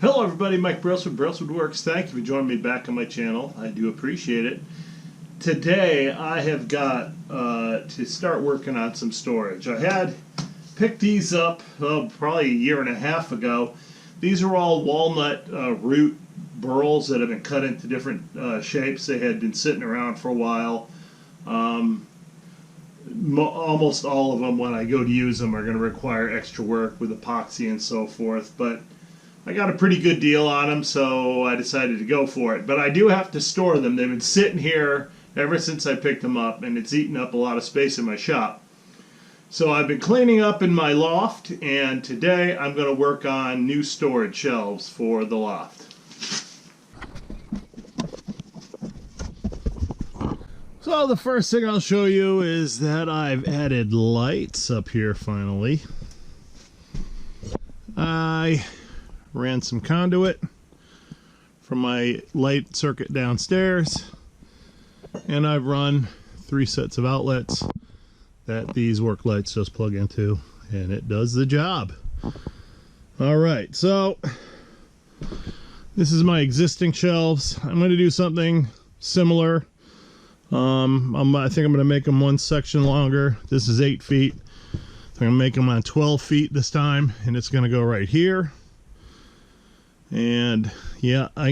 Hello everybody, Mike Brailsford, Brailsford Woodworks. Thank you for joining me back on my channel. I do appreciate it. Today I have got to start working on some storage. I had picked these up probably a year and a half ago. These are all walnut root burls that have been cut into different shapes. They had been sitting around for a while. Almost all of them, when I go to use them, are going to require extra work with epoxy and so forth, but I got a pretty good deal on them, so I decided to go for it. But I do have to store them. They've been sitting here ever since I picked them up, and it's eaten up a lot of space in my shop. So I've been cleaning up in my loft, and today I'm going to work on new storage shelves for the loft. So the first thing I'll show you is that I've added lights up here finally. I ran some conduit from my light circuit downstairs, and I've run 3 sets of outlets that these work lights just plug into, and it does the job. Alright, so this is my existing shelves. I'm going to do something similar. I think I'm going to make them one section longer. This is 8 feet. So I'm going to make them on 12 feet this time, and it's going to go right here. And yeah, I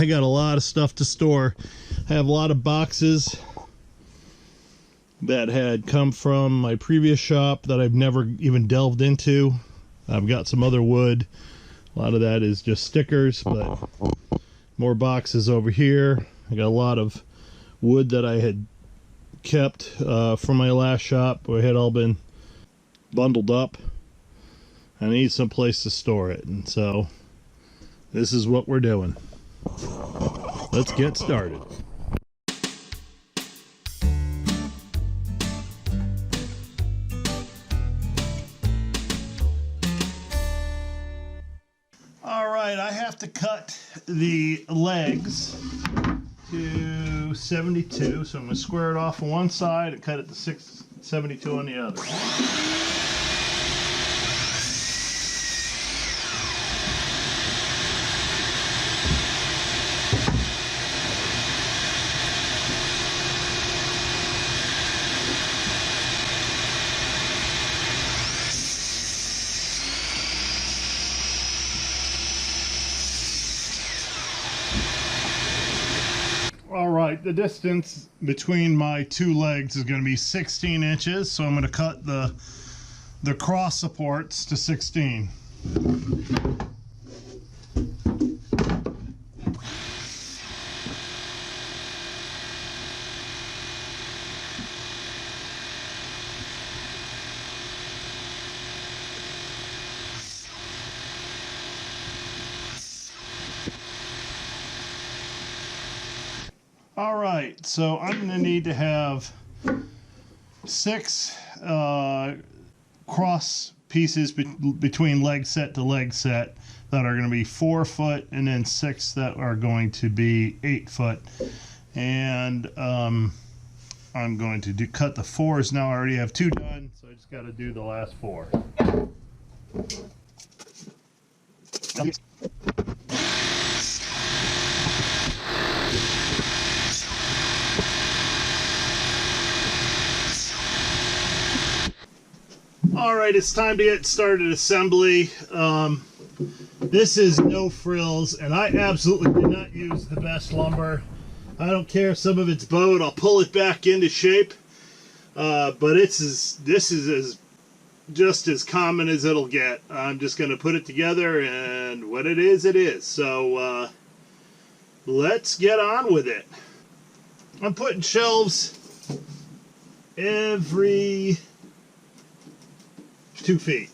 got a lot of stuff to store. I have a lot of boxes that had come from my previous shop that I've never even delved into. I've got some other wood. A lot of that is just stickers, but more boxes over here. I got a lot of wood that I had kept from my last shop, where it had all been bundled up. I need some place to store it, and so this is what we're doing. Let's get started. Alright, I have to cut the legs to 72, so I'm going to square it off on one side and cut it to 72 on the other. Alright, the distance between my two legs is going to be 16 inches, so I'm going to cut the cross supports to 16. Alright, so I'm going to need to have 6 cross pieces between leg set to leg set that are going to be 4 foot, and then 6 that are going to be 8 foot. And I'm going to cut the 4s now. I already have 2 done, so I just got to do the last 4. Alright, it's time to get started assembly. This is no frills, and I absolutely did not use the best lumber. I don't care if some of it's bowed, I'll pull it back into shape. But this is just as common as it'll get. I'm just going to put it together, and what it is, it is. So let's get on with it. I'm putting shelves every 2 feet.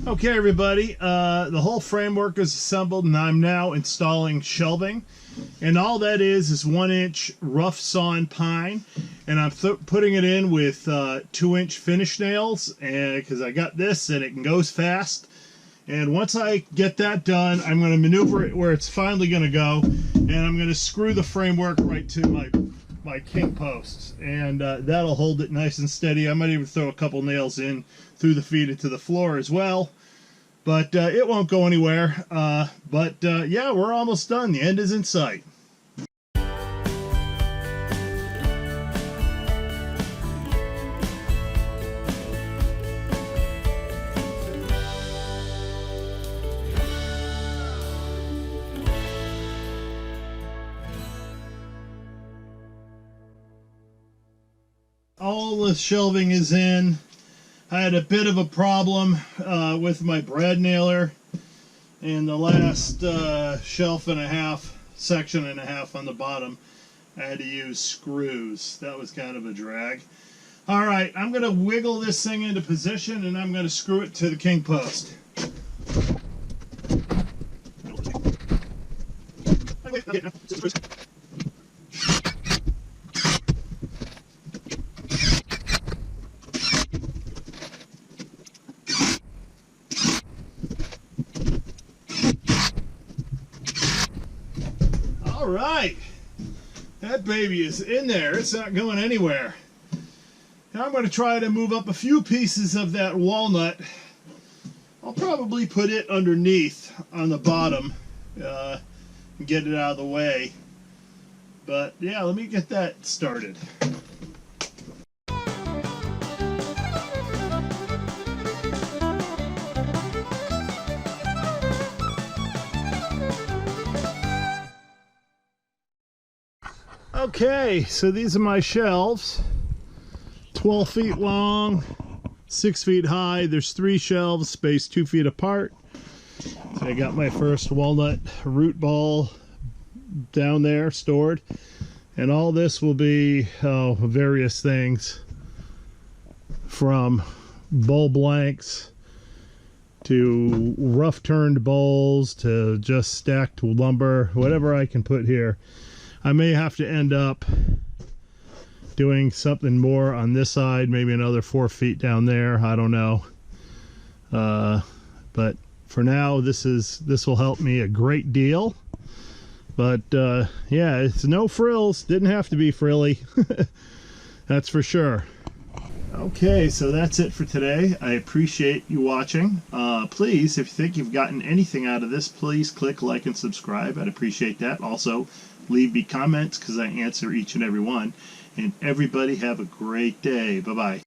Okay, everybody, the whole framework is assembled, and I'm now installing shelving. And all that is 1-inch rough sawn pine, and I'm putting it in with 2-inch finish nails, and because I got this and it goes fast. And once I get that done, I'm going to maneuver it where it's finally going to go, and I'm going to screw the framework right to my king posts, and that'll hold it nice and steady. I might even throw a couple nails in through the feet into the floor as well, but it won't go anywhere. Yeah, we're almost done. The end is in sight. All the shelving is in. I had a bit of a problem with my brad nailer, and the last section and a half on the bottom, I had to use screws. That was kind of a drag. All right, I'm going to wiggle this thing into position, and I'm going to screw it to the king post. All right, that baby is in there. It's not going anywhere. Now I'm going to try to move up a few pieces of that walnut. I'll probably put it underneath on the bottom and get it out of the way. But yeah, let me get that started. Okay, so these are my shelves. 12 feet long, 6 feet high. There's 3 shelves spaced 2 feet apart. So I got my first walnut root ball down there stored. And all this will be various things, from bowl blanks to rough turned bowls to just stacked lumber, whatever I can put here. I may have to end up doing something more on this side, maybe another 4 feet down there. I don't know. But for now, this will help me a great deal. But yeah, it's no frills. Didn't have to be frilly. That's for sure. Okay, so that's it for today. I appreciate you watching. Please, if you think you've gotten anything out of this, please click like and subscribe. I'd appreciate that. Also, leave me comments because I answer each and every one. And everybody have a great day. Bye-bye.